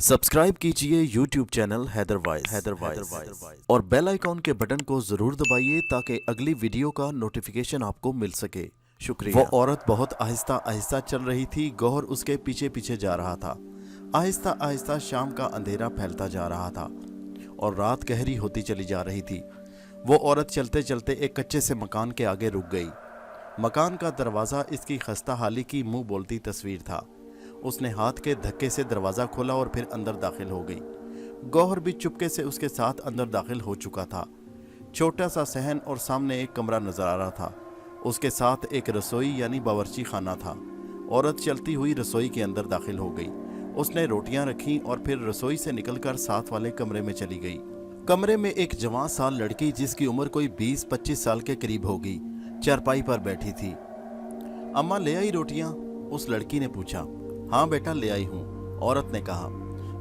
Subscribe कीजिए YouTube channel Haider voice और bell icon के बटन को जरूर दबाइए ताकि अगली वीडियो का नोटिफिकेशन आपको मिल सके। शुक्रिया। वो औरत बहुत आहिस्ता आहिस्ता चल रही थी। गौहर उसके पीछे पीछे जा रहा था। आहिस्ता आहिस्ता शाम का अंधेरा फैलता जा रहा था और रात गहरी होती चली जा रही थी। वो औरत चलते चलते एक कच्चे से मकान के आगे रुक गई। मकान का दरवाज़ा इसकी खस्ता हाली की मुंह बोलती तस्वीर था। उसने हाथ के धक्के से दरवाज़ा खोला और फिर अंदर दाखिल हो गई। गौहर भी चुपके से उसके साथ अंदर दाखिल हो चुका था। छोटा सा सहन और सामने एक कमरा नजर आ रहा था। उसके साथ एक रसोई यानी बावर्ची खाना था। औरत चलती हुई रसोई के अंदर दाखिल हो गई। उसने रोटियां रखीं और फिर रसोई से निकलकर साथ वाले कमरे में चली गई। कमरे में एक जवान साल लड़की जिसकी उम्र कोई 20-25 साल के करीब होगी चारपाई पर बैठी थी। अम्मा ले आई रोटियां? उस लड़की ने पूछा। हाँ बेटा ले आई हूँ, औरत ने कहा।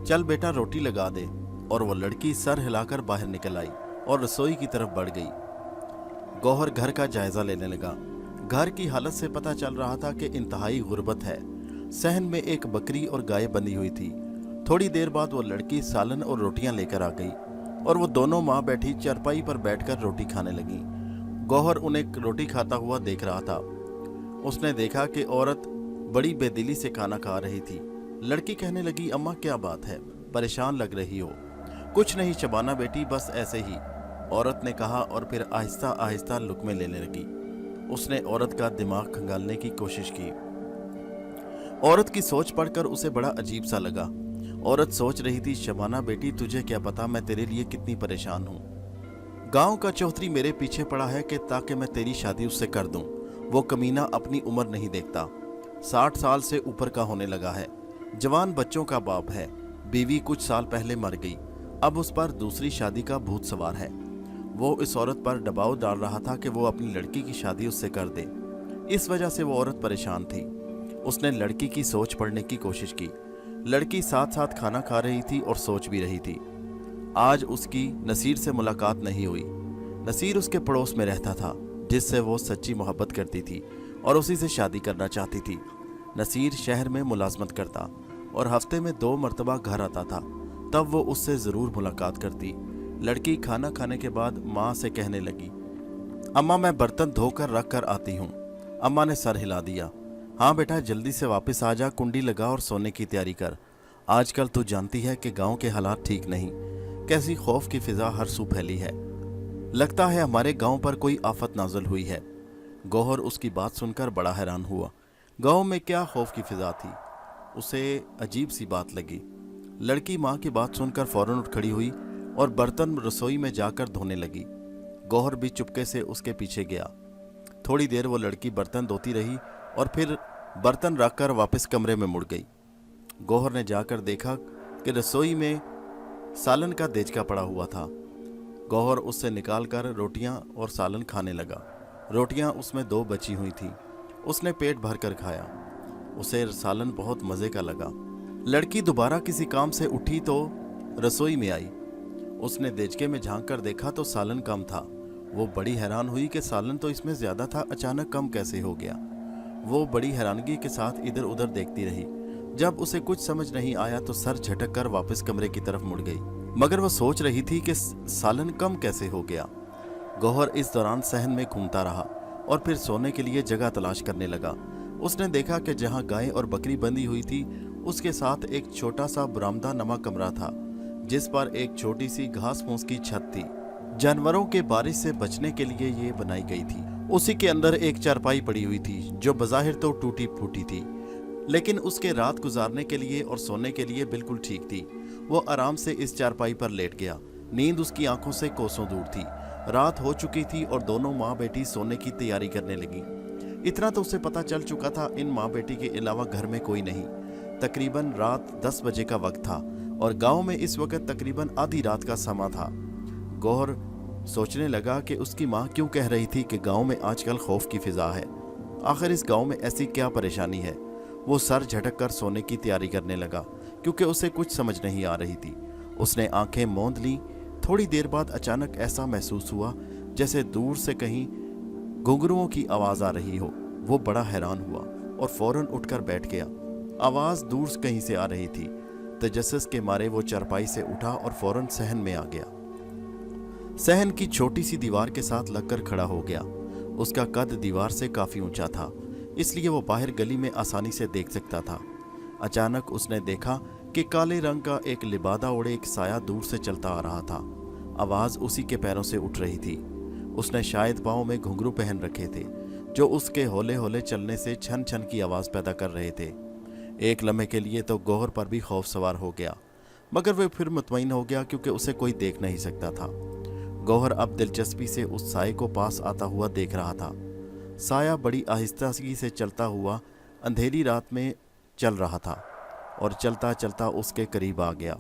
चल बेटा रोटी लगा दे। और वो लड़की सर हिलाकर बाहर निकल आई और रसोई की तरफ बढ़ गई। गौहर घर का जायजा लेने लगा। घर की हालत से पता चल रहा था कि इंतहाई गुर्बत है। सहन में एक बकरी और गाय बंधी हुई थी। थोड़ी देर बाद वो लड़की सालन और रोटियां लेकर आ गई और वो दोनों माँ बैठी चारपाई पर बैठकर रोटी खाने लगी। गौहर उन्हें रोटी खाता हुआ देख रहा था। उसने देखा कि औरत बड़ी बेदिली से खाना खा रही थी। लड़की कहने लगी, अम्मा क्या बात है, परेशान लग रही हो? कुछ नहीं शबाना बेटी, बस ऐसे ही, औरत ने कहा और फिर आहिस्ता आहिस्ता लुक़्मे लेने लगी। उसने औरत का दिमाग खंगालने की कोशिश की। औरत की सोच पढ़कर उसे बड़ा अजीब सा लगा। औरत सोच रही थी, शबाना बेटी तुझे क्या पता मैं तेरे लिए कितनी परेशान हूँ। गांव का चौधरी मेरे पीछे पड़ा है कि ताकि मैं तेरी शादी उससे कर दूं। वो कमीना अपनी उम्र नहीं देखता, 60 साल से ऊपर का होने लगा है। जवान बच्चों का बाप है। बीवी कुछ साल पहले मर गई। अब उस पर दूसरी शादी का भूत सवार है। वो इस औरत पर दबाव डाल रहा था कि वो अपनी लड़की की शादी उससे कर दे। इस वजह से वो औरत परेशान थी। उसने लड़की की सोच पढ़ने की कोशिश की। लड़की साथ साथ खाना खा रही थी और सोच भी रही थी। आज उसकी नसीर से मुलाकात नहीं हुई। नसीर उसके पड़ोस में रहता था जिससे वो सच्ची मोहब्बत करती थी और उसी से शादी करना चाहती थी। नसीर शहर में मुलाजमत करता और हफ्ते में 2 मरतबा घर आता था। तब वो उससे ज़रूर मुलाकात करती। लड़की खाना खाने के बाद माँ से कहने लगी, अम्मा मैं बर्तन धोकर रख कर आती हूँ। अम्मा ने सर हिला दिया। हाँ बेटा जल्दी से वापस आ जा, कुंडी लगा और सोने की तैयारी कर। आजकल तू जानती है कि गाँव के हालात ठीक नहीं। कैसी खौफ की फिजा हर सू फैली है। लगता है हमारे गांव पर कोई आफत नाज़िल हुई है। गौहर उसकी बात सुनकर बड़ा हैरान हुआ। गांव में क्या खौफ की फिजा थी, उसे अजीब सी बात लगी। लड़की माँ की बात सुनकर फौरन उठ खड़ी हुई और बर्तन रसोई में जाकर धोने लगी। गौहर भी चुपके से उसके पीछे गया। थोड़ी देर वो लड़की बर्तन धोती रही और फिर बर्तन रखकर वापस कमरे में मुड़ गई। गौहर ने जाकर देखा कि रसोई में सालन का देचका पड़ा हुआ था। गौहर उससे निकालकर रोटियां और सालन खाने लगा। रोटियां उसमें 2 बची हुई थी। उसने पेट भर कर खाया। उसे सालन बहुत मज़े का लगा। लड़की दोबारा किसी काम से उठी तो रसोई में आई। उसने देचके में झांक कर देखा तो सालन कम था। वो बड़ी हैरान हुई कि सालन तो इसमें ज़्यादा था, अचानक कम कैसे हो गया। वो बड़ी हैरानगी के साथ इधर उधर देखती रही। जब उसे कुछ समझ नहीं आया तो सर झटक कर वापस कमरे की तरफ मुड़ गई, मगर वो सोच रही थी कि सालन कम कैसे हो गया। गौहर इस दौरान सहन में घूमता रहा और फिर सोने के लिए जगह तलाश करने लगा। उसने देखा कि जहां गाय और बकरी बंधी हुई थी उसके साथ एक छोटा सा बरामदा नमा कमरा था जिस पर एक छोटी सी घास फूस की छत थी। जानवरों के बारिश से बचने के लिए ये बनाई गई थी। उसी के अंदर एक चारपाई पड़ी हुई थी जो बज़ाहिर तो टूटी फूटी थी, लेकिन उसके रात गुजारने के लिए और सोने के लिए बिल्कुल ठीक थी। वो आराम से इस चारपाई पर लेट गया। नींद उसकी आंखों से कोसों दूर थी। रात हो चुकी थी और दोनों माँ बेटी सोने की तैयारी करने लगी। इतना तो उसे पता चल चुका था, इन माँ बेटी के अलावा घर में कोई नहीं। तकरीबन रात 10 बजे का वक्त था और गांव में इस वक्त तकरीबन आधी रात का समा था। गौहर सोचने लगा कि उसकी माँ क्यों कह रही थी कि गाँव में आजकल खौफ की फिजा है। आखिर इस गाँव में ऐसी क्या परेशानी है। वो सर झटक कर सोने की तैयारी करने लगा क्योंकि उसे कुछ समझ नहीं आ रही थी। उसने आंखें मूंद लीं। थोड़ी देर बाद अचानक ऐसा महसूस हुआ जैसे दूर से कहीं घुंघरुओं की आवाज़ आ रही हो। वो बड़ा हैरान हुआ और फौरन उठकर बैठ गया। आवाज़ दूर से कहीं से आ रही थी। तजस्सुस के मारे वो चारपाई से उठा और फौरन सहन में आ गया। सहन की छोटी सी दीवार के साथ लगकर खड़ा हो गया। उसका कद दीवार से काफी ऊंचा था, इसलिए वो बाहर गली में आसानी से देख सकता था। अचानक उसने देखा कि काले रंग का एक लिबादा ओढ़े एक साया दूर से चलता आ रहा था। आवाज उसी के पैरों से उठ रही थी। उसने शायद पाँव में घुंघरू पहन रखे थे, जो उसके हौले हौले चलने से छन छन की आवाज पैदा कर रहे थे। एक लम्हे के लिए तो गौहर पर भी खौफ सवार हो गया, मगर वह फिर मुतमईन हो गया क्योंकि उसे कोई देख नहीं सकता था। गौहर अब दिलचस्पी से उस साये को पास आता हुआ देख रहा था। साया बड़ी आहिस्ता से चलता हुआ अंधेरी रात में चल रहा था और चलता चलता उसके करीब आ गया।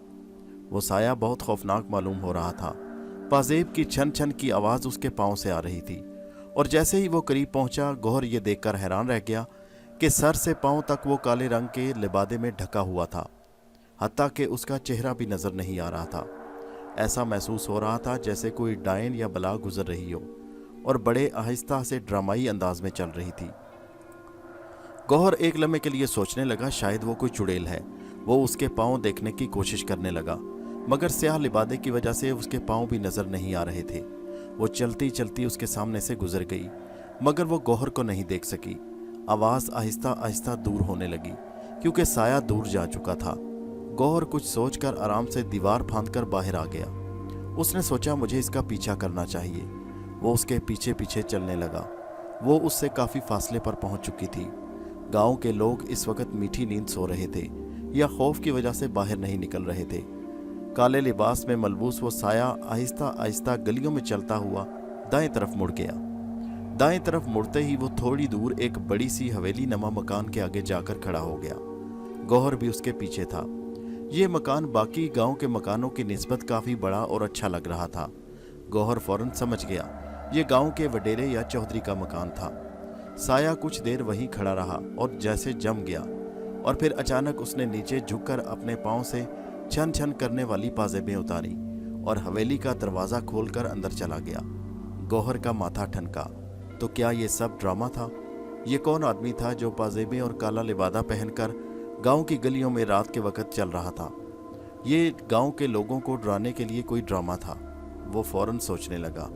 वो साया बहुत खौफनाक मालूम हो रहा था। पाजेब की छन छन की आवाज़ उसके पाँव से आ रही थी, और जैसे ही वो करीब पहुंचा, गौहर ये देखकर हैरान रह गया कि सर से पाँव तक वो काले रंग के लिबादे में ढका हुआ था, हत्ता कि उसका चेहरा भी नज़र नहीं आ रहा था। ऐसा महसूस हो रहा था जैसे कोई डायन या बला गुजर रही हो, और बड़े आहिस्ता से ड्रामाई अंदाज में चल रही थी। गौहर एक लम्हे के लिए सोचने लगा शायद वो कोई चुड़ैल है। वो उसके पाँव देखने की कोशिश करने लगा, मगर स्याह लिबादे की वजह से उसके पाँव भी नज़र नहीं आ रहे थे। वो चलती चलती उसके सामने से गुजर गई, मगर वो गौहर को नहीं देख सकी। आवाज़ आहिस्ता आहिस्ता दूर होने लगी क्योंकि साया दूर जा चुका था। गौहर कुछ सोचकर आराम से दीवार फांदकर बाहर आ गया। उसने सोचा मुझे इसका पीछा करना चाहिए। वो उसके पीछे पीछे चलने लगा। वो उससे काफ़ी फासले पर पहुंच चुकी थी। गांव के लोग इस वक्त मीठी नींद सो रहे थे या खौफ की वजह से बाहर नहीं निकल रहे थे। काले लिबास में मलबूस वो साया आहिस्ता आहिस्ता गलियों में चलता हुआ दाएं तरफ मुड़ गया। दाएं तरफ मुड़ते ही वो थोड़ी दूर एक बड़ी सी हवेली नमा मकान के आगे जाकर खड़ा हो गया। गौहर भी उसके पीछे था। ये मकान बाकी गांव के मकानों की निस्बत काफ़ी बड़ा और अच्छा लग रहा था। गौहर फौरन समझ गया ये गांव के वडेरे या चौधरी का मकान था। साया कुछ देर वहीं खड़ा रहा और जैसे जम गया, और फिर अचानक उसने नीचे झुककर अपने पाँव से छन छन करने वाली पाजेबें उतारी और हवेली का दरवाज़ा खोलकर अंदर चला गया। गौहर का माथा ठनका। तो क्या ये सब ड्रामा था? ये कौन आदमी था जो पाजेबें और काला लिबादा पहनकर गांव की गलियों में रात के वक्त चल रहा था? ये गांव के लोगों को डराने के लिए कोई ड्रामा था। वो फौरन सोचने लगा,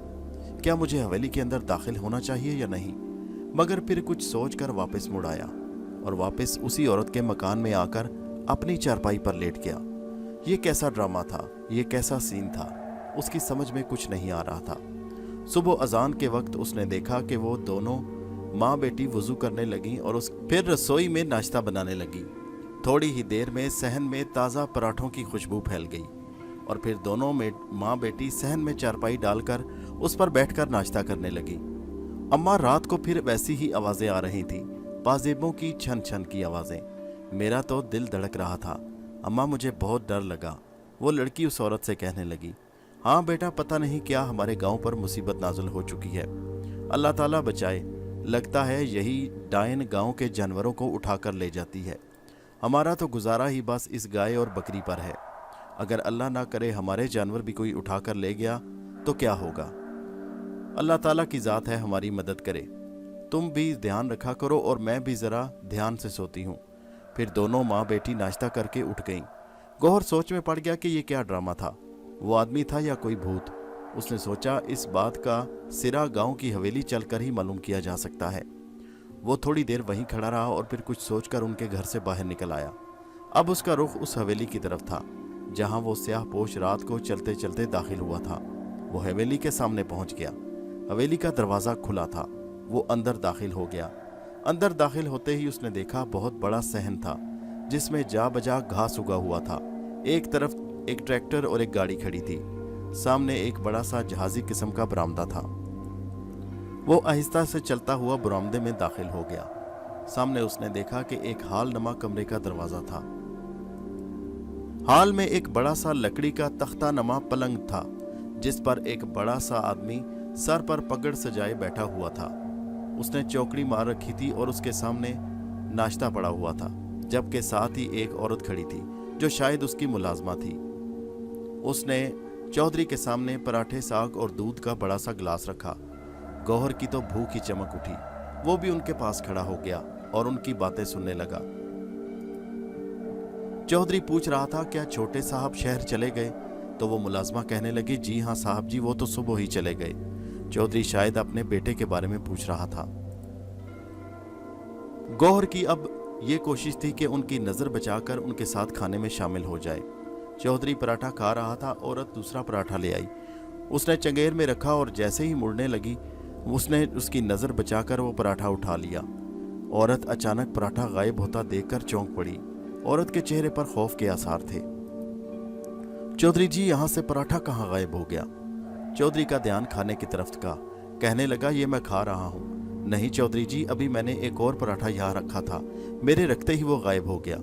क्या मुझे हवेली के अंदर दाखिल होना चाहिए या नहीं? मगर फिर कुछ सोचकर वापस मुड़ आया और वापस उसी औरत के मकान में आकर अपनी चारपाई पर लेट गया। ये कैसा ड्रामा था? ये कैसा सीन था? उसकी समझ में कुछ नहीं आ रहा था। सुबह अजान के वक्त उसने देखा कि वो दोनों माँ बेटी वुजू करने लगी और फिर रसोई में नाश्ता बनाने लगी। थोड़ी ही देर में सहन में ताज़ा पराठों की खुशबू फैल गई और फिर दोनों माँ बेटी सहन में चारपाई डालकर उस पर बैठकर नाश्ता करने लगी। अम्मा रात को फिर वैसी ही आवाज़ें आ रही थीं, पाजेबों की छन छन की आवाज़ें। मेरा तो दिल धड़क रहा था। अम्मा मुझे बहुत डर लगा। वो लड़की उस औरत से कहने लगी, हाँ बेटा, पता नहीं क्या हमारे गांव पर मुसीबत नाजुल हो चुकी है। अल्लाह ताला बचाए। लगता है यही डायन गांव के जानवरों को उठाकर ले जाती है। हमारा तो गुजारा ही बस इस गाय और बकरी पर है। अगर अल्लाह ना करे हमारे जानवर भी कोई उठाकर ले गया तो क्या होगा? अल्लाह ताला की ज़ात है, हमारी मदद करे। तुम भी ध्यान रखा करो और मैं भी ज़रा ध्यान से सोती हूँ। फिर दोनों माँ बेटी नाश्ता करके उठ गईं। गौहर सोच में पड़ गया कि ये क्या ड्रामा था। वो आदमी था या कोई भूत? उसने सोचा इस बात का सिरा गांव की हवेली चलकर ही मालूम किया जा सकता है। वो थोड़ी देर वहीं खड़ा रहा और फिर कुछ सोचकर उनके घर से बाहर निकल आया। अब उसका रुख उस हवेली की तरफ था जहां वो स्याह पोश रात को चलते चलते दाखिल हुआ था। वो हवेली के सामने पहुंच गया। हवेली का दरवाज़ा खुला था। वो अंदर दाखिल हो गया। अंदर दाखिल होते ही उसने देखा बहुत बड़ा सहन था जिसमें जा बजा घास उगा हुआ था। एक तरफ एक ट्रैक्टर और एक गाड़ी खड़ी थी। सामने एक बड़ा सा जहाजी किस्म का बरामदा था। वो आहिस्ता से चलता हुआ बरामदे में दाखिल हो गया। सामने उसने देखा कि एक हाल नमा कमरे का दरवाज़ा था। हाल में एक बड़ा सा लकड़ी का तख्ता नमा पलंग था जिस पर एक बड़ा सा आदमी सर पर पगड़ सजाए बैठा हुआ था। उसने चौकड़ी मार रखी थी और उसके सामने नाश्ता पड़ा हुआ था, जबकि साथ ही एक औरत खड़ी थी जो शायद उसकी मुलाजमा थी। उसने चौधरी के सामने पराठे, साग और दूध का बड़ा सा गिलास रखा। गौहर की तो भूख की चमक उठी। वो भी उनके पास खड़ा हो गया और उनकी बातें सुनने लगा। चौधरी पूछ रहा था क्या छोटे साहब शहर चले गए, तो वो मुलाजमा कहने लगी जी हाँ साहब जी, वो तो सुबह ही चले गए। चौधरी शायद अपने बेटे के बारे में पूछ रहा था। गौहर की अब ये कोशिश थी कि उनकी नज़र बचाकर उनके साथ खाने में शामिल हो जाए। चौधरी पराठा खा रहा था, औरत दूसरा पराठा ले आई। उसने चंगेर में रखा और जैसे ही मुड़ने लगी उसने उसकी नज़र बचाकर वो पराठा उठा लिया। औरत अचानक पराठा गायब होता देखकर चौंक पड़ी। औरत के चेहरे पर खौफ के आसार थे। चौधरी जी यहाँ से पराठा कहाँ गायब हो गया? चौधरी का ध्यान खाने की तरफ था। कहने लगा ये मैं खा रहा हूँ। नहीं चौधरी जी, अभी मैंने एक और पराठा यहाँ रखा था, मेरे रखते ही वो गायब हो गया।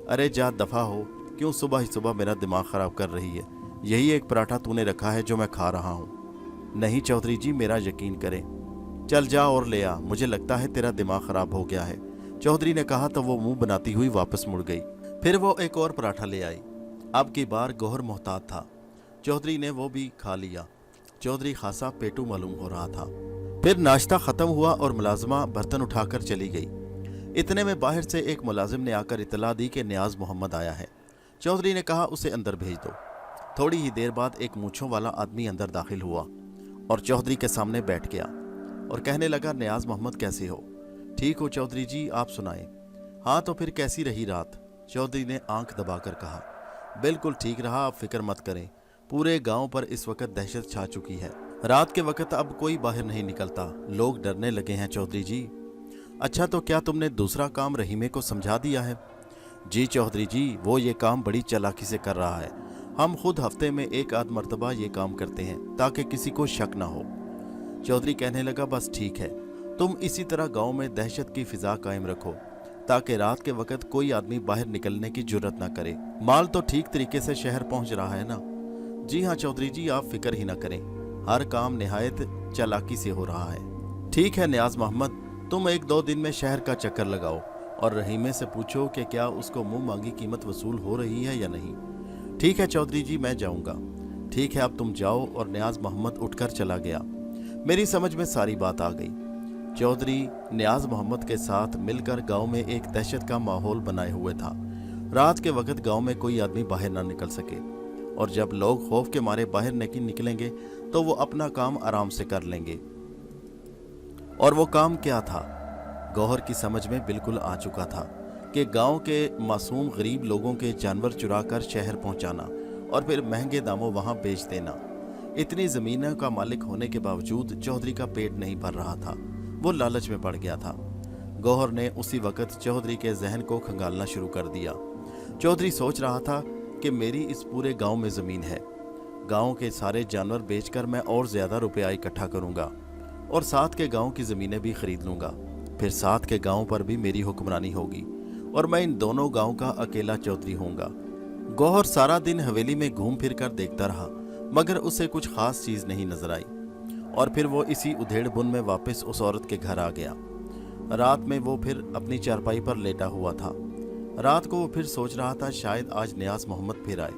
अरे जा दफा हो, क्यों सुबह ही सुबह मेरा दिमाग खराब कर रही है? यही एक पराठा तूने रखा है जो मैं खा रहा हूँ। नहीं चौधरी जी, मेरा यकीन करें। चल जा और ले आ, मुझे लगता है तेरा दिमाग खराब हो गया है, चौधरी ने कहा तो वो मुंह बनाती हुई वापस मुड़ गई। फिर वो एक और पराठा ले आई। अब की बार गौहर मोहतात था। चौधरी ने वो भी खा लिया। चौधरी खासा पेटू मालूम हो रहा था। फिर नाश्ता खत्म हुआ और मुलाजमा बर्तन उठाकर चली गई। इतने में बाहर से एक मुलाजिम ने आकर इतला दी कि नियाज मोहम्मद आया है। चौधरी ने कहा उसे अंदर भेज दो। थोड़ी ही देर बाद एक मूंछों वाला आदमी अंदर दाखिल हुआ और चौधरी के सामने बैठ गया और कहने लगा नियाज मोहम्मद कैसे हो? ठीक हो चौधरी जी, आप सुनाएं। हाँ तो फिर कैसी रही रात? चौधरी ने आंख दबाकर कहा बिल्कुल ठीक रहा, आप फिक्र मत करें। पूरे गांव पर इस वक्त दहशत छा चुकी है। रात के वक्त अब कोई बाहर नहीं निकलता, लोग डरने लगे हैं चौधरी जी। अच्छा तो क्या तुमने दूसरा काम रहीमे को समझा दिया है? जी चौधरी जी, वो ये काम बड़ी चालाकी से कर रहा है। हम खुद हफ्ते में एक आध मर्तबा ये काम करते हैं ताकि किसी को शक ना हो। चौधरी कहने लगा बस ठीक है, तुम इसी तरह गांव में दहशत की फिजा कायम रखो ताकि रात के वक्त कोई आदमी बाहर निकलने की जुर्रत ना करे। माल तो ठीक तरीके से शहर पहुंच रहा है ना? जी हाँ चौधरी जी, आप फिक्र ही ना करें, हर काम निहायत चालाकी से हो रहा है। ठीक है नियाज मोहम्मद, तुम एक दो दिन में शहर का चक्कर लगाओ और रहीमे से पूछो कि क्या उसको मुंह मांगी कीमत वसूल हो रही है या नहीं। ठीक है चौधरी जी, मैं जाऊंगा। ठीक है अब तुम जाओ। और नियाज मोहम्मद उठकर चला गया। मेरी समझ में सारी बात आ गई। चौधरी नियाज मोहम्मद के साथ मिलकर गांव में एक दहशत का माहौल बनाए हुए था। रात के वक्त गांव में कोई आदमी बाहर ना निकल सके और जब लोग खौफ के मारे बाहर नहीं निकलेंगे तो वो अपना काम आराम से कर लेंगे। और वो काम क्या था? गौहर की समझ में बिल्कुल आ चुका था कि गांव के मासूम गरीब लोगों के जानवर चुराकर शहर पहुंचाना और फिर महंगे दामों वहां बेच देना। इतनी ज़मीनों का मालिक होने के बावजूद चौधरी का पेट नहीं भर रहा था, वो लालच में पड़ गया था। गौहर ने उसी वक्त चौधरी के जहन को खंगालना शुरू कर दिया। चौधरी सोच रहा था कि मेरी इस पूरे गांव में ज़मीन है, गांव के सारे जानवर बेचकर मैं और ज़्यादा रुपया इकट्ठा करूंगा और साथ के गांव की ज़मीनें भी खरीद लूंगा। फिर साथ के गांव पर भी मेरी हुक्मरानी होगी और मैं इन दोनों गांव का अकेला चौधरी होऊंगा। गौहर सारा दिन हवेली में घूम फिर कर देखता रहा मगर उसे कुछ खास चीज़ नहीं नजर आई और फिर वो इसी उधेड़ बुन में वापस उस औरत के घर आ गया। रात में वो फिर अपनी चारपाई पर लेटा हुआ था। रात को वो फिर सोच रहा था शायद आज नियाज मोहम्मद फिर आए।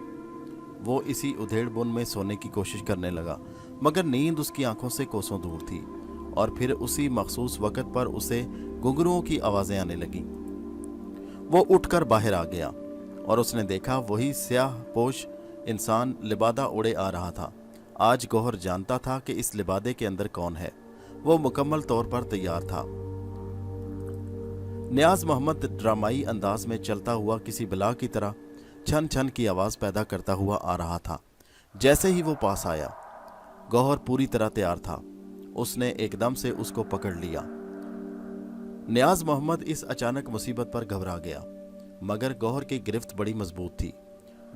वो इसी उधेड़ बुन में सोने की कोशिश करने लगा मगर नींद उसकी आंखों से कोसों दूर थी और फिर उसी मखसूस वक्त पर उसे घुंघरुओं की आवाज़ें आने लगीं। वो उठकर बाहर आ गया और उसने देखा वही स्याह पोश इंसान लिबादा उड़े आ रहा था। आज गौहर जानता था कि इस लिबादे के अंदर कौन है। वो मुकम्मल तौर पर तैयार था। नियाज मोहम्मद ड्रामाई अंदाज में चलता हुआ किसी बला की तरह छन छन की आवाज़ पैदा करता हुआ आ रहा था। जैसे ही वो पास आया गौहर पूरी तरह तैयार था। उसने एकदम से उसको पकड़ लिया। नियाज मोहम्मद इस अचानक मुसीबत पर घबरा गया मगर गौहर की गिरफ्त बड़ी मजबूत थी।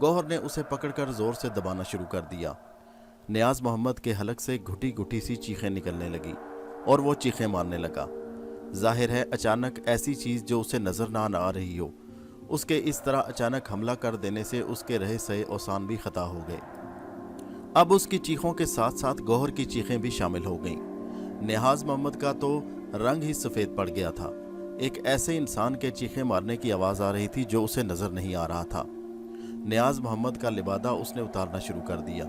गौहर ने उसे पकड़कर जोर से दबाना शुरू कर दिया। नियाज मोहम्मद के हलक से घुटी घुटी सी चीखें निकलने लगी और वो चीखें मारने लगा। जाहिर है अचानक ऐसी चीज़ जो उसे नज़र ना आ रही हो, उसके इस तरह अचानक हमला कर देने से उसके रहे सहे औसान भी खता हो गए। अब उसकी चीखों के साथ साथ गौहर की चीखें भी शामिल हो गईं। नियाज मोहम्मद का तो रंग ही सफ़ेद पड़ गया था। एक ऐसे इंसान के चीखें मारने की आवाज़ आ रही थी जो उसे नज़र नहीं आ रहा था। नियाज मोहम्मद का लिबादा उसने उतारना शुरू कर दिया।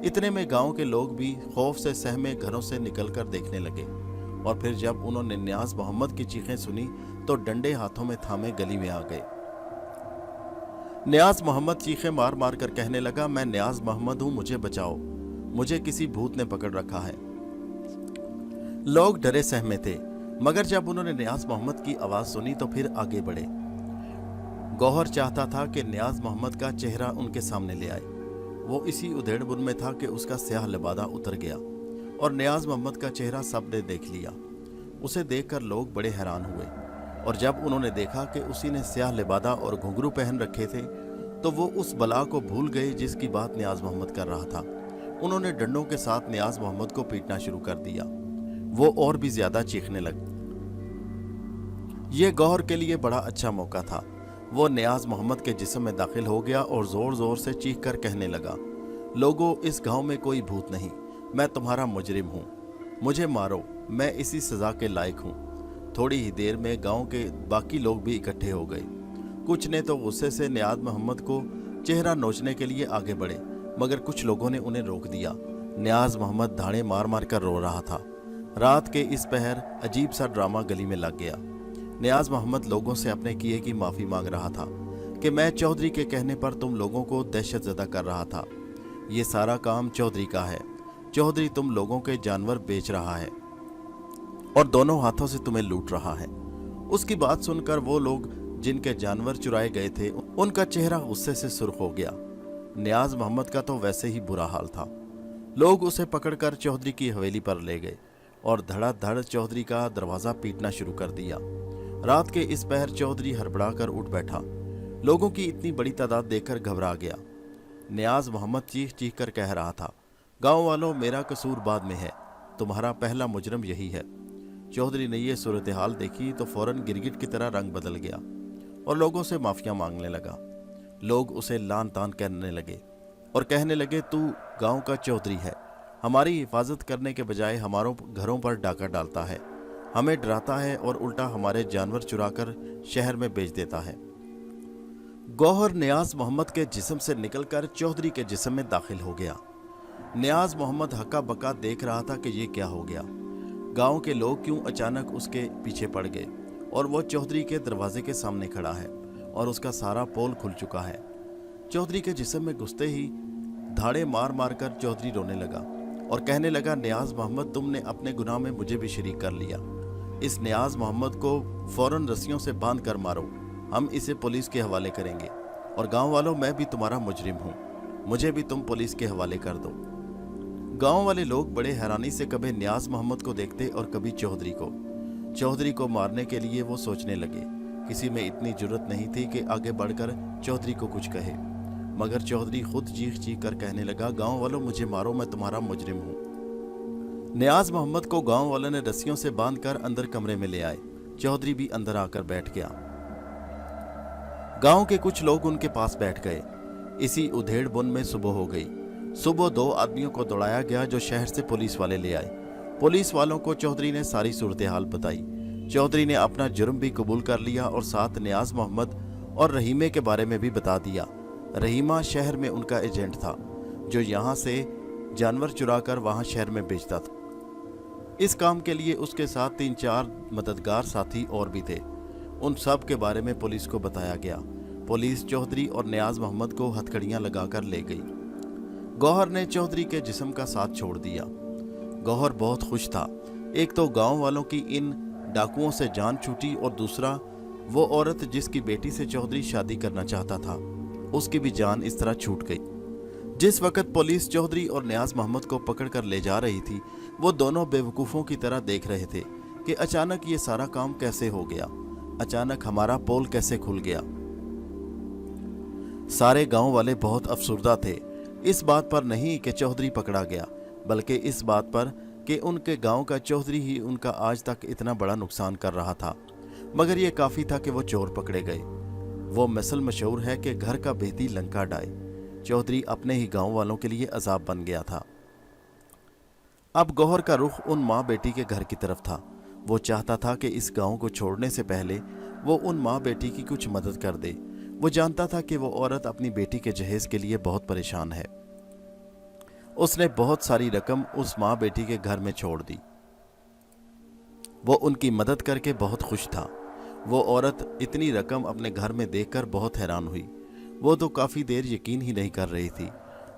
इतने में गांव के लोग भी खौफ से सहमे घरों से निकलकर देखने लगे और फिर जब उन्होंने नियाज मोहम्मद की चीखें सुनी तो डंडे हाथों में थामे गली में आ गए। नियाज मोहम्मद चीखें मार मार कर कहने लगा, मैं नियाज मोहम्मद हूं, मुझे बचाओ, मुझे किसी भूत ने पकड़ रखा है। लोग डरे सहमे थे, मगर जब उन्होंने नियाज मोहम्मद की आवाज सुनी तो फिर आगे बढ़े। गौहर चाहता था कि नियाज मोहम्मद का चेहरा उनके सामने ले आए। वो इसी उधेड़-बुन में था कि उसका स्याह लिबादा उतर गया और नियाज मोहम्मद का चेहरा सबने देख लिया। उसे देखकर लोग बड़े हैरान हुए और जब उन्होंने देखा कि उसी ने स्याह लिबादा और घुंघरू पहन रखे थे तो वो उस बला को भूल गए जिसकी बात नियाज मोहम्मद कर रहा था। उन्होंने डंडों के साथ नियाज मोहम्मद को पीटना शुरू कर दिया। वो और भी ज्यादा चीखने लगे। ये गौहर के लिए बड़ा अच्छा मौका था। वो नियाज मोहम्मद के जिस्म में दाखिल हो गया और जोर जोर से चीख कर कहने लगा, लोगों, इस गांव में कोई भूत नहीं, मैं तुम्हारा मुजरिम हूँ, मुझे मारो, मैं इसी सजा के लायक हूँ। थोड़ी ही देर में गांव के बाकी लोग भी इकट्ठे हो गए। कुछ ने तो गुस्से से नियाज मोहम्मद को चेहरा नोचने के लिए आगे बढ़े, मगर कुछ लोगों ने उन्हें रोक दिया। नियाज मोहम्मद धाड़े मार मार कर रो रहा था। रात के इस पहर अजीब सा ड्रामा गली में लग गया। नियाज मोहम्मद लोगों से अपने किए की माफ़ी मांग रहा था कि मैं चौधरी के कहने पर तुम लोगों को दहशत ज़दा कर रहा था। ये सारा काम चौधरी का है। चौधरी तुम लोगों के जानवर बेच रहा है और दोनों हाथों से तुम्हें लूट रहा है। उसकी बात सुनकर वो लोग जिनके जानवर चुराए गए थे उनका चेहरा गुस्से से सुर्ख हो गया। नियाज मोहम्मद का तो वैसे ही बुरा हाल था। लोग उसे पकड़कर चौधरी की हवेली पर ले गए और धड़ाधड़ चौधरी का दरवाज़ा पीटना शुरू कर दिया। रात के इस पहर चौधरी हड़बड़ा कर उठ बैठा। लोगों की इतनी बड़ी तादाद देखकर घबरा गया। नियाज मोहम्मद चीख चीख कर कह रहा था, गांव वालों, मेरा कसूर बाद में है, तुम्हारा पहला मुजरम यही है। चौधरी ने यह सूरत हाल देखी तो फौरन गिरगिट की तरह रंग बदल गया और लोगों से माफिया मांगने लगा। लोग उसे लान तान करने लगे और कहने लगे, तू गांव का चौधरी है, हमारी हिफाजत करने के बजाय हमारों घरों पर डाका डालता है, हमें डराता है और उल्टा हमारे जानवर चुराकर शहर में बेच देता है। गौहर नियाज मोहम्मद के जिस्म से निकलकर चौधरी के जिस्म में दाखिल हो गया। नियाज मोहम्मद हक्का बक्का देख रहा था कि ये क्या हो गया। गांव के लोग क्यों अचानक उसके पीछे पड़ गए और वो चौधरी के दरवाजे के सामने खड़ा है और उसका सारा पोल खुल चुका है। चौधरी के जिस्म में घुसते ही धाड़े मार मार कर चौधरी रोने लगा और कहने लगा, नियाज मोहम्मद, तुमने अपने गुनाह में मुझे भी शरीक कर लिया। इस नियाज मोहम्मद को फौरन रस्सियों से बांध कर मारो, हम इसे पुलिस के हवाले करेंगे। और गांव वालों, मैं भी तुम्हारा मुजरिम हूँ, मुझे भी तुम पुलिस के हवाले कर दो। गांव वाले लोग बड़े हैरानी से कभी नियाज मोहम्मद को देखते और कभी चौधरी को। चौधरी को मारने के लिए वो सोचने लगे। किसी में इतनी जुर्रत नहीं थी कि आगे बढ़कर चौधरी को कुछ कहे, मगर चौधरी खुद चीख चीख कर कहने लगा, गांव वालों, मुझे मारो, मैं तुम्हारा मुजरिम हूँ। नियाज मोहम्मद को गांव वालों ने रस्सियों से बांधकर अंदर कमरे में ले आए। चौधरी भी अंदर आकर बैठ गया। गांव के कुछ लोग उनके पास बैठ गए। इसी उधेड़ बुन में सुबह हो गई। सुबह 2 आदमियों को दौड़ाया गया जो शहर से पुलिस वाले ले आए। पुलिस वालों को चौधरी ने सारी सूरत हाल बताई। चौधरी ने अपना जुर्म भी कबूल कर लिया और साथ नियाज मोहम्मद और रहीमे के बारे में भी बता दिया। रहीमा शहर में उनका एजेंट था जो यहाँ से जानवर चुराकर वहाँ शहर में बेचता था। इस काम के लिए उसके साथ 3-4 मददगार साथी और भी थे। उन सब के बारे में पुलिस को बताया गया। पुलिस चौधरी और नियाज मोहम्मद को हथकड़ियाँ लगाकर ले गई। गौहर ने चौधरी के जिस्म का साथ छोड़ दिया। गौहर बहुत खुश था। एक तो गांव वालों की इन डाकुओं से जान छूटी और दूसरा वो औरत जिसकी बेटी से चौधरी शादी करना चाहता था, उसकी भी जान इस तरह छूट गई। जिस वक्त पुलिस चौधरी और नियाज मोहम्मद को पकड़कर ले जा रही थी, वो दोनों बेवकूफ़ों की तरह देख रहे थे कि अचानक ये सारा काम कैसे हो गया, अचानक हमारा पोल कैसे खुल गया। सारे गांव वाले बहुत अफसुर्दा थे, इस बात पर नहीं कि चौधरी पकड़ा गया, बल्कि इस बात पर कि उनके गांव का चौधरी ही उनका आज तक इतना बड़ा नुकसान कर रहा था। मगर यह काफ़ी था कि वो चोर पकड़े गए। वो मसल मशहूर है कि घर का बेदी लंका डाए। चौधरी अपने ही गांव वालों के लिए अजाब बन गया था। अब गौहर का रुख उन माँ बेटी के घर की तरफ था। वो चाहता था कि इस गांव को छोड़ने से पहले वो उन माँ बेटी की कुछ मदद कर दे। वो जानता था कि वो औरत अपनी बेटी के जहेज के लिए बहुत परेशान है। उसने बहुत सारी रकम उस माँ बेटी के घर में छोड़ दी। वो उनकी मदद करके बहुत खुश था। वो औरत इतनी रकम अपने घर में देखकर बहुत हैरान हुई। वो तो काफ़ी देर यकीन ही नहीं कर रही थी।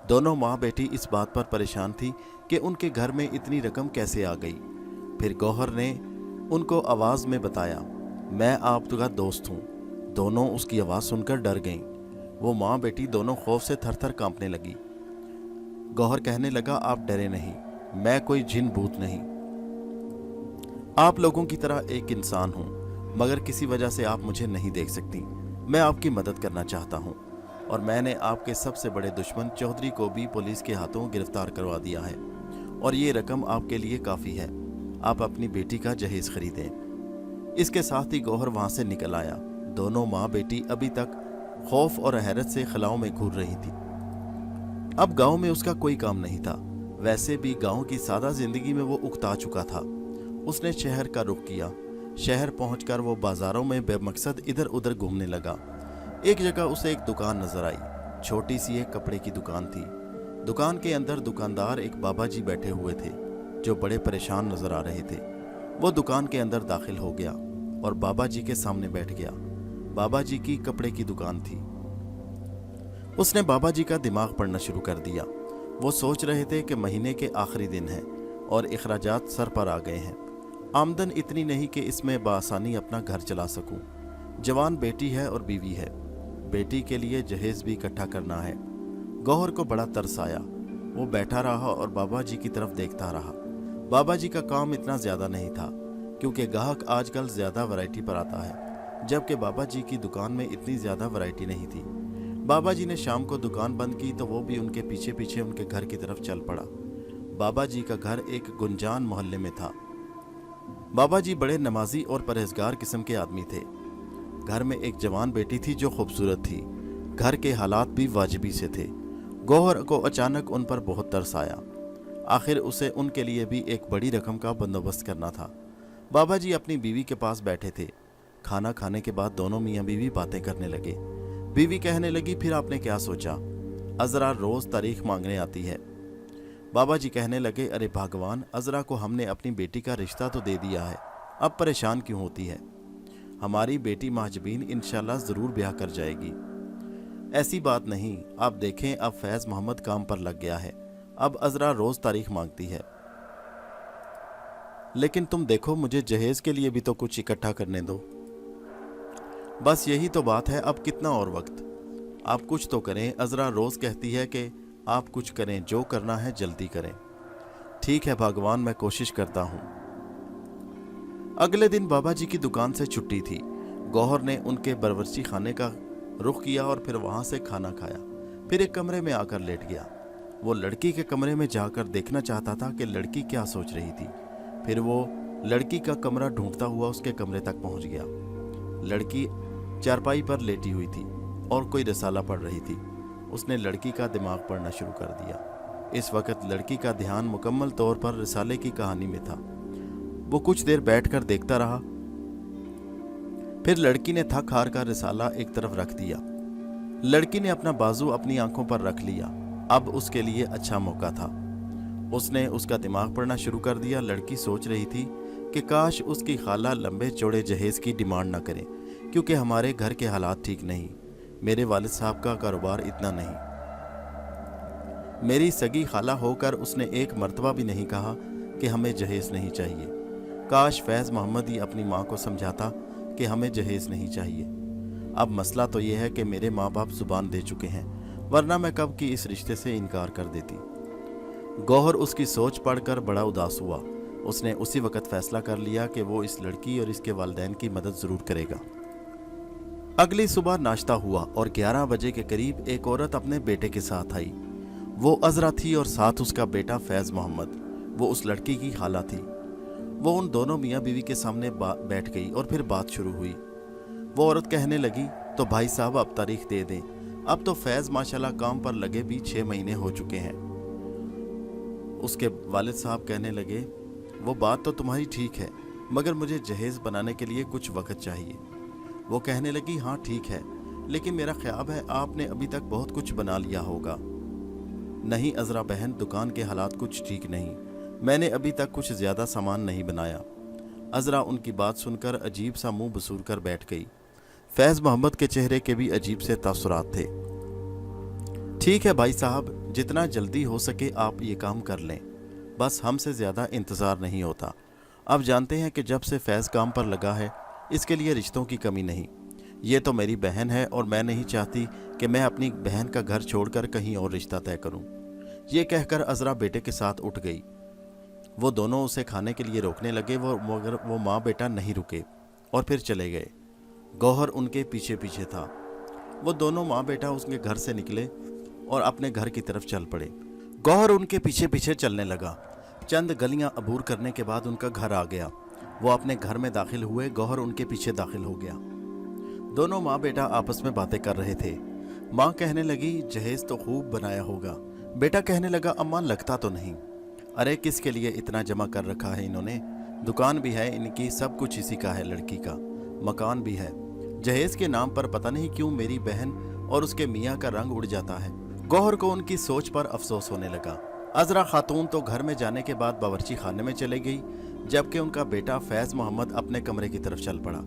दोनों माँ बेटी इस बात पर परेशान थी कि उनके घर में इतनी रकम कैसे आ गई। फिर गौहर ने उनको आवाज़ में बताया, मैं आपका दोस्त हूँ। दोनों उसकी आवाज़ सुनकर डर गईं। वो माँ बेटी दोनों खौफ से थर थर कांपने लगी। गौहर कहने लगा, आप डरे नहीं, मैं कोई जिन भूत नहीं, आप लोगों की तरह एक इंसान हूँ, मगर किसी वजह से आप मुझे नहीं देख सकती। मैं आपकी मदद करना चाहता हूँ और मैंने आपके सबसे बड़े दुश्मन चौधरी को भी पुलिस के हाथों गिरफ्तार करवा दिया है और ये रकम आपके लिए काफ़ी है। आप अपनी बेटी का जहेज खरीदें। इसके साथ ही गौहर वहाँ से निकल आया। दोनों माँ बेटी अभी तक खौफ और हैरत से खलाओं में घूर रही थी। अब गांव में उसका कोई काम नहीं था। वैसे भी गांव की सादा जिंदगी में वो उकता चुका था। उसने शहर का रुख किया। शहर पहुंचकर वो बाजारों में बेमकसद इधर उधर घूमने लगा। एक जगह उसे एक दुकान नजर आई। छोटी सी एक कपड़े की दुकान थी। दुकान के अंदर दुकानदार एक बाबा जी बैठे हुए थे जो बड़े परेशान नजर आ रहे थे। वो दुकान के अंदर दाखिल हो गया और बाबा जी के सामने बैठ गया। बाबा जी की कपड़े की दुकान थी। उसने बाबा जी का दिमाग पढ़ना शुरू कर दिया। वो सोच रहे थे कि महीने के आखिरी दिन हैं और इखराजात सर पर आ गए हैं। आमदन इतनी नहीं कि इसमें बआसानी अपना घर चला सकूं। जवान बेटी है और बीवी है। बेटी के लिए जहेज भी इकट्ठा करना है। गौहर को बड़ा तरस आया। वो बैठा रहा और बाबा जी की तरफ देखता रहा। बाबा जी का काम इतना ज़्यादा नहीं था क्योंकि ग्राहक आजकल ज़्यादा वैरायटी पर आता है, जबकि बाबा जी की दुकान में इतनी ज़्यादा वैरायटी नहीं थी। बाबा जी ने शाम को दुकान बंद की तो वो भी उनके पीछे पीछे उनके घर की तरफ चल पड़ा। बाबा जी का घर एक गुंजान मोहल्ले में था। बाबा जी बड़े नमाजी और परहेजगार किस्म के आदमी थे। घर में एक जवान बेटी थी जो खूबसूरत थी। घर के हालात भी वाजिबी से थे। गौहर को अचानक उन पर बहुत तरस आया। आखिर उसे उनके लिए भी एक बड़ी रकम का बंदोबस्त करना था। बाबा जी अपनी बीवी के पास बैठे थे। खाना खाने के बाद दोनों मियाँ बीवी बातें करने लगे। बीवी कहने लगी, फिर आपने क्या सोचा? अजरा रोज़ तारीख मांगने आती है। बाबा जी कहने लगे, अरे भगवान, अजरा को हमने अपनी बेटी का रिश्ता तो दे दिया है, अब परेशान क्यों होती है? हमारी बेटी महजबीन इंशाल्लाह ज़रूर ब्याह कर जाएगी। ऐसी बात नहीं, आप देखें अब फैज़ मोहम्मद काम पर लग गया है, अब अजरा रोज़ तारीख मांगती है। लेकिन तुम देखो, मुझे जहेज़ के लिए भी तो कुछ इकट्ठा करने दो। बस यही तो बात है, अब कितना और वक्त? आप कुछ तो करें। अजरा रोज़ कहती है कि आप कुछ करें, जो करना है जल्दी करें। ठीक है भगवान, मैं कोशिश करता हूँ। अगले दिन बाबा जी की दुकान से छुट्टी थी। गौहर ने उनके बावर्ची खाने का रुख किया और फिर वहाँ से खाना खाया। फिर एक कमरे में आकर लेट गया। वो लड़की के कमरे में जाकर देखना चाहता था कि लड़की क्या सोच रही थी। फिर वो लड़की का कमरा ढूंढता हुआ उसके कमरे तक पहुँच गया। लड़की चारपाई पर लेटी हुई थी और कोई रिसाला पढ़ रही थी। उसने लड़की का दिमाग पढ़ना शुरू कर दिया। इस वक्त लड़की का ध्यान मुकम्मल तौर पर रिसाले की कहानी में था। वो कुछ देर बैठकर देखता रहा। फिर लड़की ने थक हार कर रिसाला एक तरफ रख दिया। लड़की ने अपना बाजू अपनी आंखों पर रख लिया। अब उसके लिए अच्छा मौका था। उसने उसका दिमाग पढ़ना शुरू कर दिया। लड़की सोच रही थी कि काश उसकी खाला लंबे चौड़े जहेज की डिमांड ना करे, क्योंकि हमारे घर के हालात ठीक नहीं। मेरे वालिद साहब का कारोबार इतना नहीं। मेरी सगी खाला होकर उसने एक मर्तबा भी नहीं कहा कि हमें जहेज नहीं चाहिए। काश फैज़ मोहम्मद ही अपनी माँ को समझाता कि हमें जहेज नहीं चाहिए। अब मसला तो ये है कि मेरे माँ बाप जुबान दे चुके हैं, वरना मैं कब की इस रिश्ते से इनकार कर देती। गौहर उसकी सोच पढ़कर बड़ा उदास हुआ। उसने उसी वक्त फैसला कर लिया कि वो इस लड़की और इसके वालिदैन की मदद ज़रूर करेगा। अगली सुबह नाश्ता हुआ और 11 बजे के करीब एक औरत अपने बेटे के साथ आई। वो अजरा थी और साथ उसका बेटा फैज़ मोहम्मद। वो उस लड़की की खाला थी। वो उन दोनों मियाँ बीवी के सामने बैठ गई और फिर बात शुरू हुई। वो औरत कहने लगी, तो भाई साहब अब तारीख दे दें। अब तो फैज़ माशाल्लाह काम पर लगे भी 6 महीने हो चुके हैं। उसके वालिद साहब कहने लगे, वो बात तो तुम्हारी ठीक है, मगर मुझे जहेज़ बनाने के लिए कुछ वक्त चाहिए। वो कहने लगी, हाँ ठीक है, लेकिन मेरा ख्याल है आपने अभी तक बहुत कुछ बना लिया होगा। नहीं अजरा बहन, दुकान के हालात कुछ ठीक नहीं। मैंने अभी तक कुछ ज़्यादा सामान नहीं बनाया। अजरा उनकी बात सुनकर अजीब सा मुंह बसूर कर बैठ गई। फैज़ मोहम्मद के चेहरे के भी अजीब से तासुरात थे। ठीक है भाई साहब, जितना जल्दी हो सके आप ये काम कर लें, बस हमसे ज़्यादा इंतज़ार नहीं होता। अब जानते हैं कि जब से फैज़ काम पर लगा है, इसके लिए रिश्तों की कमी नहीं। ये तो मेरी बहन है और मैं नहीं चाहती कि मैं अपनी बहन का घर छोड़कर कहीं और रिश्ता तय करूं। ये कहकर अज़रा बेटे के साथ उठ गई। वो दोनों उसे खाने के लिए रोकने लगे, मगर वो माँ बेटा नहीं रुके और फिर चले गए। गौहर उनके पीछे पीछे था। वो दोनों माँ बेटा उसके घर से निकले और अपने घर की तरफ चल पड़े। गौहर उनके पीछे पीछे चलने लगा। चंद गलियां अबूर करने के बाद उनका घर आ गया। वो अपने घर में दाखिल हुए, गौहर उनके पीछे दाखिल हो गया। दोनों माँ बेटा आपस में बातें कर रहे थे। माँ कहने लगी, जहेज तो खूब बनाया होगा। बेटा कहने लगा, अम्मा लगता तो नहीं। अरे किसके लिए इतना जमा कर रखा है इन्होंने? दुकान भी है इनकी, सब कुछ इसी का है, लड़की का मकान भी है। जहेज के नाम पर पता नहीं क्यों मेरी बहन और उसके मियाँ का रंग उड़ जाता है। गौहर को उनकी सोच पर अफसोस होने लगा। अज़रा खातून तो घर में जाने के बाद बावर्ची खाने में चले गई, जबकि उनका बेटा फैज़ मोहम्मद अपने कमरे की तरफ चल पड़ा।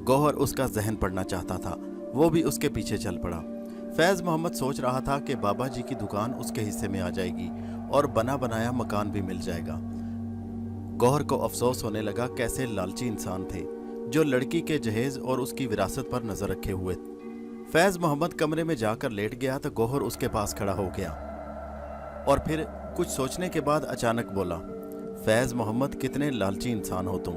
गौहर उसका जहन पढ़ना चाहता था, वो भी उसके पीछे चल पड़ा। फैज़ मोहम्मद सोच रहा था कि बाबा जी की दुकान उसके हिस्से में आ जाएगी और बना बनाया मकान भी मिल जाएगा। गौहर को अफसोस होने लगा, कैसे लालची इंसान थे जो लड़की के जहेज और उसकी विरासत पर नजर रखे हुए। फैज़ मोहम्मद कमरे में जाकर लेट गया तो गौहर उसके पास खड़ा हो गया और फिर कुछ सोचने के बाद अचानक बोला, फैज़ मोहम्मद कितने लालची इंसान हो तुम।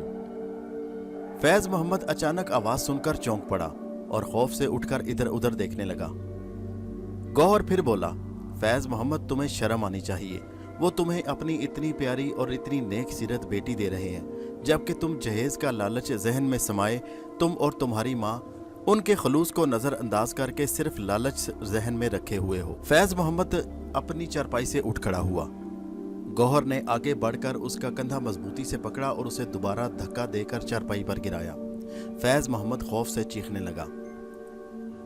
फैज़ मोहम्मद अचानक आवाज सुनकर चौंक पड़ा और खौफ से उठकर इधर उधर देखने लगा। गौहर फिर बोला, फैज़ मोहम्मद तुम्हें शर्म आनी चाहिए। वो तुम्हें अपनी इतनी प्यारी और इतनी नेक सीरत बेटी दे रहे हैं, जबकि तुम जहेज का लालच जहन में समाये तुम और तुम्हारी माँ उनके खलूस को नज़रअंदाज करके सिर्फ लालच जहन में रखे हुए हो। फैज़ मोहम्मद अपनी चारपाई से उठ खड़ा हुआ। गौहर ने आगे बढ़कर उसका कंधा मजबूती से पकड़ा और उसे दोबारा धक्का देकर चारपाई पर गिराया। फैज़ मोहम्मद खौफ से चीखने लगा।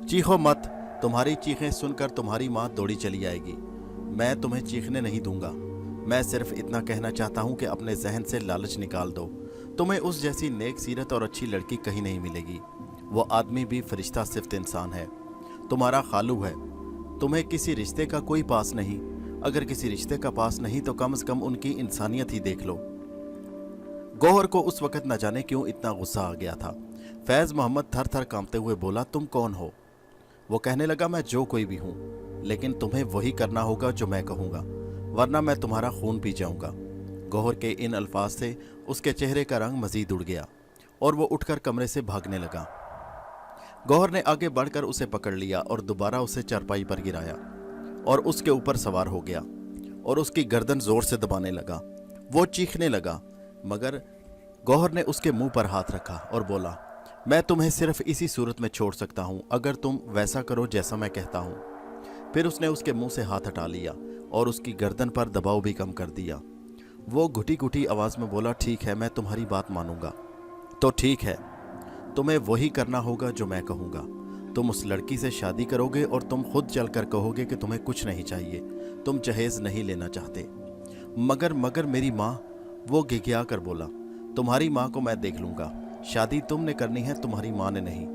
चीखो मत, तुम्हारी चीखें सुनकर तुम्हारी माँ दौड़ी चली आएगी। मैं तुम्हें चीखने नहीं दूंगा। मैं सिर्फ इतना कहना चाहता हूँ कि अपने जहन से लालच निकाल दो। तुम्हें उस जैसी नेक सीरत और अच्छी लड़की कहीं नहीं मिलेगी। वो आदमी भी फरिश्ता सिर्फ इंसान है, तुम्हारा खालू है। तुम्हें किसी रिश्ते का कोई पास नहीं। अगर किसी रिश्ते का पास नहीं तो कम से कम उनकी इंसानियत ही देख लो। गौहर को उस वक्त न जाने क्यों इतना गुस्सा आ गया था। फैज़ मोहम्मद थर थर कांपते हुए बोला, तुम कौन हो? वो कहने लगा, मैं जो कोई भी हूँ, लेकिन तुम्हें वही करना होगा जो मैं कहूँगा, वरना मैं तुम्हारा खून पी जाऊँगा। गौहर के इन अल्फाज से उसके चेहरे का रंग मजीद उड़ गया और वो उठकर कमरे से भागने लगा। गौहर ने आगे बढ़कर उसे पकड़ लिया और दोबारा उसे चारपाई पर गिराया और उसके ऊपर सवार हो गया और उसकी गर्दन जोर से दबाने लगा। वो चीखने लगा, मगर गौहर ने उसके मुंह पर हाथ रखा और बोला, मैं तुम्हें सिर्फ इसी सूरत में छोड़ सकता हूं अगर तुम वैसा करो जैसा मैं कहता हूं। फिर उसने उसके मुंह से हाथ हटा लिया और उसकी गर्दन पर दबाव भी कम कर दिया। वो घुटी घुटी आवाज में बोला, ठीक है, मैं तुम्हारी बात मानूंगा। तो ठीक है, तुम्हें वही करना होगा जो मैं कहूँगा। तुम उस लड़की से शादी करोगे और तुम खुद चलकर कहोगे कि तुम्हें कुछ नहीं चाहिए, तुम जहेज नहीं लेना चाहते। मगर मेरी माँ, वो गिगया कर बोला, तुम्हारी माँ को मैं देख लूंगा। शादी तुमने करनी है, तुम्हारी माँ ने नहीं।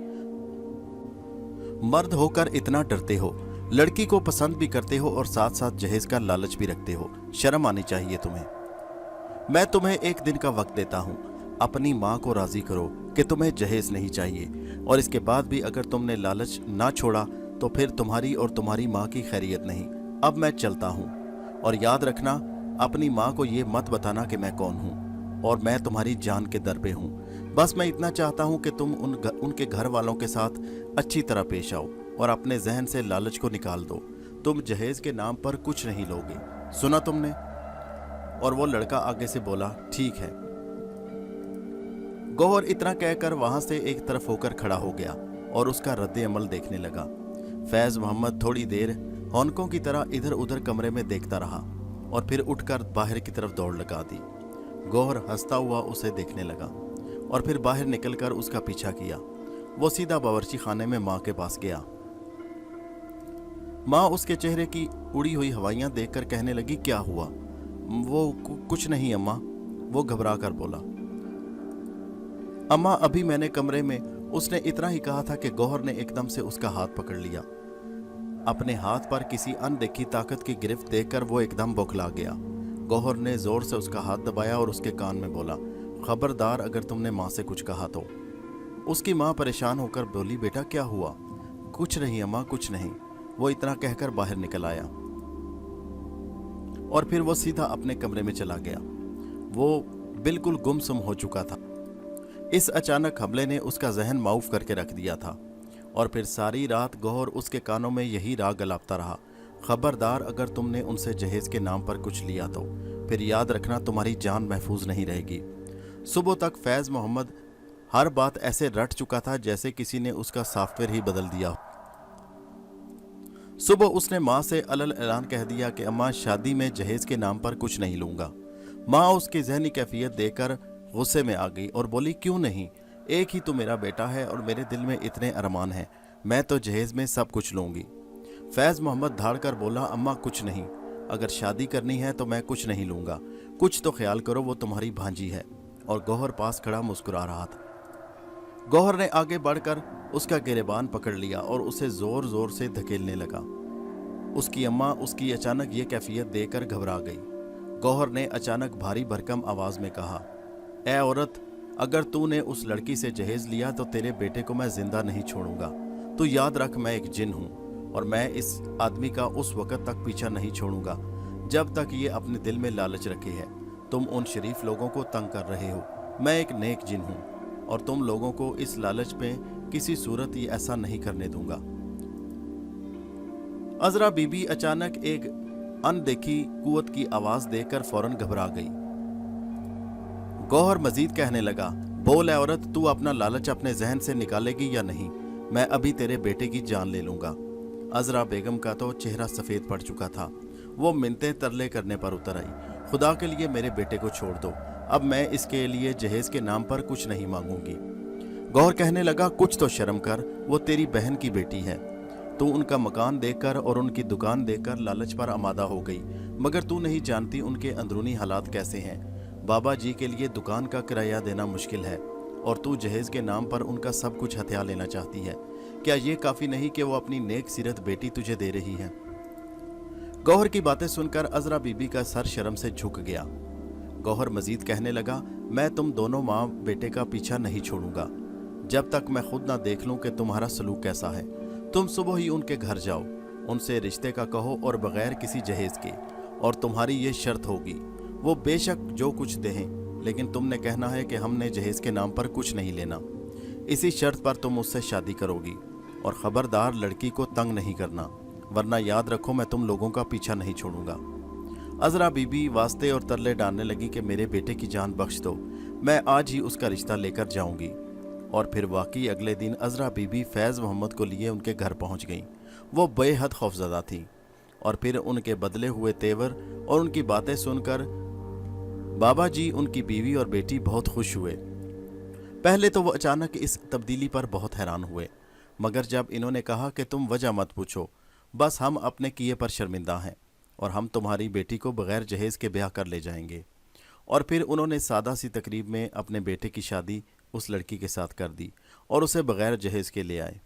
मर्द होकर इतना डरते हो, लड़की को पसंद भी करते हो और साथ साथ जहेज का लालच भी रखते हो। शर्म आनी चाहिए तुम्हें। मैं तुम्हें एक दिन का वक्त देता हूँ, अपनी माँ को राजी करो कि तुम्हें जहेज नहीं चाहिए, और इसके बाद भी अगर तुमने लालच ना छोड़ा तो फिर तुम्हारी और तुम्हारी माँ की खैरियत नहीं। अब मैं चलता हूँ, और याद रखना, अपनी माँ को ये मत बताना कि मैं कौन हूँ और मैं तुम्हारी जान के दर पे हूँ। बस मैं इतना चाहता हूँ कि तुम उनके घर वालों के साथ अच्छी तरह पेश आओ और अपने जहन से लालच को निकाल दो। तुम जहेज के नाम पर कुछ नहीं लोगे, सुना तुमने? और वो लड़का आगे से बोला, ठीक है। गौहर इतना कहकर वहां से एक तरफ होकर खड़ा हो गया और उसका रद्द अमल देखने लगा। फैज़ मोहम्मद थोड़ी देर हॉनकों की तरह इधर उधर कमरे में देखता रहा और फिर उठकर बाहर की तरफ दौड़ लगा दी। गौहर हंसता हुआ उसे देखने लगा और फिर बाहर निकलकर उसका पीछा किया। वो सीधा बावर्ची खाने में माँ के पास गया। माँ उसके चेहरे की उड़ी हुई हवाइयाँ देखकर कहने लगी, क्या हुआ? वो कुछ नहीं अम्मा, वो घबरा कर बोला। अम्मा, अभी मैंने कमरे में उसने इतना ही कहा था कि गौहर ने एकदम से उसका हाथ पकड़ लिया। अपने हाथ पर किसी अनदेखी ताकत की गिरफ्त देखकर वो एकदम बौखला गया। गौहर ने जोर से उसका हाथ दबाया और उसके कान में बोला, खबरदार अगर तुमने माँ से कुछ कहा तो। उसकी माँ परेशान होकर बोली, बेटा क्या हुआ? कुछ नहीं अम्मा, कुछ नहीं। वो इतना कहकर बाहर निकल आया और फिर वो सीधा अपने कमरे में चला गया। वो बिल्कुल गुमसुम हो चुका था। इस अचानक हमले ने उसका जहन माऊफ करके रख दिया था और फिर सारी रात गौहर उसके कानों में यही राग गलापता रहा, खबरदार अगर तुमने उनसे जहेज के नाम पर कुछ लिया तो फिर याद रखना तुम्हारी जान महफूज नहीं रहेगी। सुबह तक फैज़ मोहम्मद हर बात ऐसे रट चुका था जैसे किसी ने उसका सॉफ्टवेयर ही बदल दिया। सुबह उसने माँ से अलल ऐलान कह दिया कि अम्मा, शादी में जहेज के नाम पर कुछ नहीं लूंगा। माँ उसकी जहनी कैफियत देखकर गुस्से में आ गई और बोली, क्यों नहीं? एक ही तो मेरा बेटा है और मेरे दिल में इतने अरमान हैं, मैं तो जहेज में सब कुछ लूंगी। फैज़ मोहम्मद धाड़ कर बोला, अम्मा कुछ नहीं, अगर शादी करनी है तो मैं कुछ नहीं लूंगा, कुछ तो ख्याल करो, वो तुम्हारी भांजी है। और गौहर पास खड़ा मुस्कुरा रहा था। गौहर ने आगे बढ़कर उसका गिरेबान पकड़ लिया और उसे जोर जोर से धकेलने लगा। उसकी अम्मा उसकी अचानक ये कैफियत देखकर घबरा गई। गौहर ने अचानक भारी भरकम आवाज में कहा, ए औरत, अगर तूने उस लड़की से जहेज लिया तो तेरे बेटे को मैं जिंदा नहीं छोड़ूंगा। तू याद रख, मैं एक जिन हूं और मैं इस आदमी का उस वक्त तक पीछा नहीं छोड़ूंगा जब तक ये अपने दिल में लालच रखे है। तुम उन शरीफ लोगों को तंग कर रहे हो। मैं एक नेक जिन हूं और तुम लोगों को इस लालच पे किसी सूरत ये ऐसा नहीं करने दूंगा। अजरा बीबी अचानक एक अनदेखी कुव्वत की आवाज देखकर फौरन घबरा गई। गौहर मजीद कहने लगा, बोल है औरत, तू अपना लालच अपने जहन से निकालेगी या नहीं? मैं अभी तेरे बेटे की जान ले लूंगा। अजरा बेगम का तो चेहरा सफेद पड़ चुका था। वो मिन्नतें तरले करने पर उतर आई, खुदा के लिए मेरे बेटे को छोड़ दो, अब मैं इसके लिए जहेज के नाम पर कुछ नहीं मांगूंगी। गौहर कहने लगा, कुछ तो शर्म कर, वो तेरी बहन की बेटी है। तू उनका मकान देखकर और उनकी दुकान देखकर लालच पर आमादा हो गई, मगर तू नहीं जानती उनके अंदरूनी हालात कैसे हैं। बाबा जी के लिए दुकान का किराया देना मुश्किल है और तू जहेज के नाम पर उनका सब कुछ हथिया लेना चाहती है। क्या ये काफी नहीं कि वो अपनी नेक सीरत बेटी तुझे दे रही है? गौहर की बातें सुनकर अजरा बीबी का सर शर्म से झुक गया। गौहर मजीद कहने लगा, मैं तुम दोनों माँ बेटे का पीछा नहीं छोड़ूंगा जब तक मैं खुद ना देख लूं कि तुम्हारा सलूक कैसा है। तुम सुबह ही उनके घर जाओ, उनसे रिश्ते का कहो और बगैर किसी जहेज के, और तुम्हारी ये शर्त होगी, वो बेशक जो कुछ दें, लेकिन तुमने कहना है कि हमने जहेज के नाम पर कुछ नहीं लेना। इसी शर्त पर तुम मुझसे शादी करोगी और खबरदार लड़की को तंग नहीं करना, वरना याद रखो मैं तुम लोगों का पीछा नहीं छोड़ूंगा। अजरा बीबी वास्ते और तरले डालने लगी कि मेरे बेटे की जान बख्श दो, मैं आज ही उसका रिश्ता लेकर जाऊंगी। और फिर वाकई अगले दिन अजरा बीबी फैज़ मोहम्मद को लिए उनके घर पहुंच गई। वो बेहद खौफजदा थी और फिर उनके बदले हुए तेवर और उनकी बातें सुनकर बाबा जी, उनकी बीवी और बेटी बहुत खुश हुए। पहले तो वो अचानक इस तब्दीली पर बहुत हैरान हुए, मगर जब इन्होंने कहा कि तुम वजह मत पूछो, बस हम अपने किए पर शर्मिंदा हैं और हम तुम्हारी बेटी को बगैर जहेज के ब्याह कर ले जाएंगे। और फिर उन्होंने सादा सी तकरीब में अपने बेटे की शादी उस लड़की के साथ कर दी और उसे बगैर जहेज के ले आए।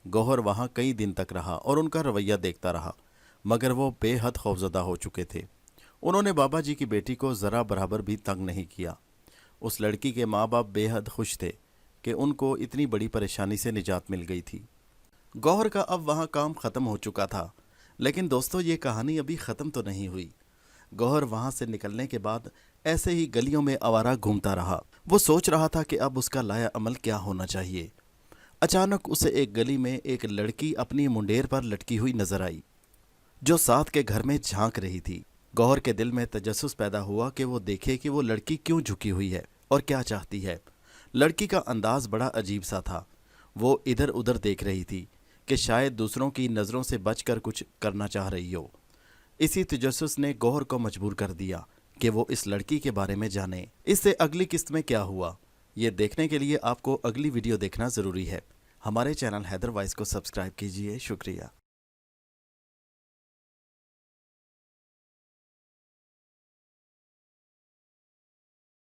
गौहर वहाँ कई दिन तक रहा और उनका रवैया देखता रहा, मगर वो बेहद खौफजदा हो चुके थे। उन्होंने बाबा जी की बेटी को ज़रा बराबर भी तंग नहीं किया। उस लड़की के माँ बाप बेहद खुश थे कि उनको इतनी बड़ी परेशानी से निजात मिल गई थी। गौहर का अब वहाँ काम ख़त्म हो चुका था, लेकिन दोस्तों ये कहानी अभी ख़त्म तो नहीं हुई। गौहर वहाँ से निकलने के बाद ऐसे ही गलियों में आवारा घूमता रहा। वो सोच रहा था कि अब उसका लाया अमल क्या होना चाहिए। अचानक उसे एक गली में एक लड़की अपनी मुंडेर पर लटकी हुई नजर आई, जो साथ के घर में झांक रही थी। गौहर के दिल में तजस्सुस पैदा हुआ कि वो देखे कि वो लड़की क्यों झुकी हुई है और क्या चाहती है। लड़की का अंदाज बड़ा अजीब सा था। वो इधर उधर देख रही थी कि शायद दूसरों की नज़रों से बचकर कुछ करना चाह रही हो। इसी तजस्सुस ने गौहर को मजबूर कर दिया कि वो इस लड़की के बारे में जाने। इससे अगली किस्त में क्या हुआ, ये देखने के लिए आपको अगली वीडियो देखना ज़रूरी है। हमारे चैनल हैदर वॉइस को सब्सक्राइब कीजिए। शुक्रिया।